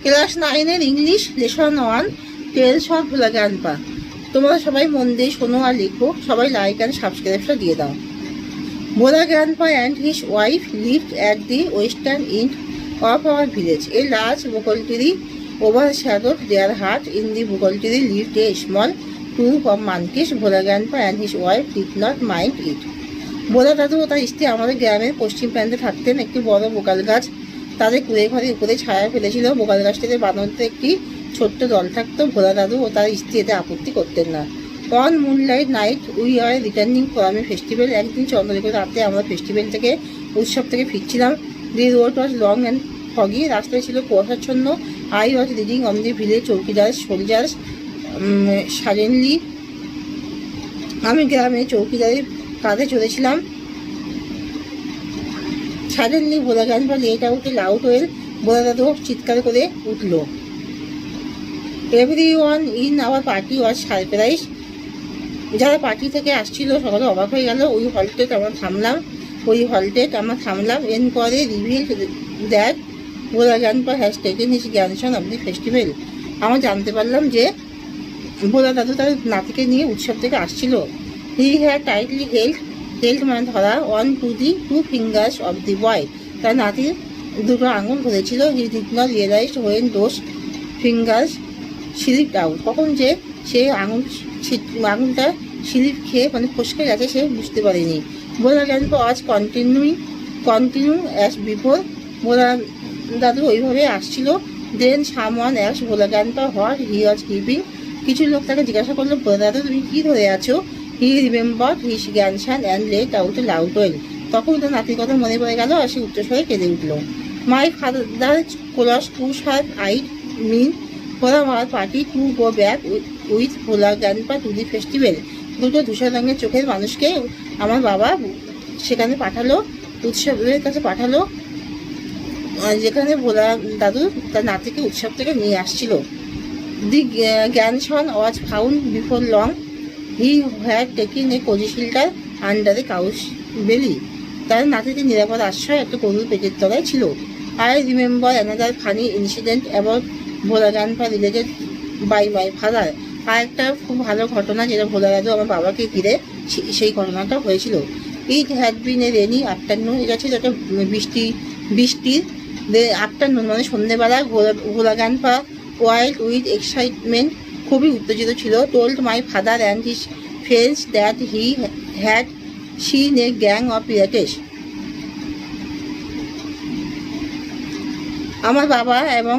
Class 9-এর English lesson 1 tales of Bhola grandpa. তোমরা সবাই মন দিয়ে শোনো আর লিখো, সবাই লাইক অ্যান্ড সাবস্ক্রাইবটা দিয়ে দাও। ভোলা grandpa and his wife lived at the western end of our village. A large bokol tree overshadowed their hut. In the bokol tree lived a small group of monkeys. Bhola grandpa and his wife did not mind it. ভোলা দাদু ও তার স্ত্রী আমাদের গ্রামের পশ্চিম প্রান্তে থাকতেন। একটি বড় vocal গাছ তাদের কুড়ে ঘরের উপরে ছায়া ফেলেছিল। বোকাল গাছটিতে বাঁধানোতে একটি ছোট্ট দল থাকতো। ভোলা দাদু ও তার স্ত্রী এতে আপত্তি করতেন না। On moonlight night we are returning from a festival. একদিন চন্দ্রলেখা রাতে আমরা ফেস্টিভ্যাল থেকে উৎসব থেকে ফিরছিলাম। The road was long and foggy. রাস্তায় ছিল কুয়াশাচ্ছন্ন। I was riding on the village chowkidar soldiers suddenly. আমি গ্রামে চৌকিদারের কাঁধে চলেছিলাম। Suddenly Bhola grandpa let out a loud wail. ভোলা দাদু চিৎকার করে উঠল। Every one in our party was surprise. যারা পার্টি থেকে আসছিল সকালে অবাক হয়ে গেল। ওই হল্টেড আমরা থামলাম। Enquiry reveal that Bhola grandpa has taken his grandson of the festival. আমরা জানতে পারলাম যে ভোলা দাদু তার নাতিকে নিয়ে উৎসব থেকে আসছিল। হি হ্যাড টাইটলি হেল্ড মানে ধরা on to the 2 fingers of the boy. তার নাতির দুটো আঙুল ধরেছিল। He did not realise when those fingers slipped out. কখন যে সে আঙুলটা স্লিপ খেয়ে মানে ফসকে গেছে সে বুঝতে পারেনি। Bhola grandpa was continue as before. Bhola দাদু ওইভাবে আসছিল। Then someone asked Bhola grandpa what he was keeping. কিছু লোক তাকে জিজ্ঞাসা করলো, ভোলা দাদু তুমি কী ধরে আছো? হি remembered his grandson and let out a loud well. তখন তার নাতির কথা মনে পড়ে গেল আর সে উচ্চস্বরে কেঁদে উঠল। মাই ফাদার কোলাস push her eyed mean for our party to go back with Bhola grandpa to the festival. দুটো ধূসর রঙের চোখের মানুষকে আমার বাবা সেখানে পাঠালো, উৎসবের কাছে পাঠালো, যেখানে ভোলা দাদু তার নাতিকে উৎসব থেকে নিয়ে আসছিল। The grandson was found before long. He had taking a cosy shelter under a cow's belly. তার নাতিতে নিরাপদ আশ্রয় একটা গরুর পেটের তলায় ছিল। I remember another funny incident about Bhola grandpa related by my father. আর একটা খুব ভালো ঘটনা যেটা ভোলা দাদু আমার বাবাকে ঘিরে সেই ঘটনাটা হয়েছিল। It had been a rainy afternoon. এটা ছিল একটা বৃষ্টির আফটারনুন মানে সন্ধ্যেবেলা। Bhola grandpa wild with excitement, খুবই উত্তেজিত ছিল। Told my father and his friends that he had seen a gang of pirates. আমার বাবা এবং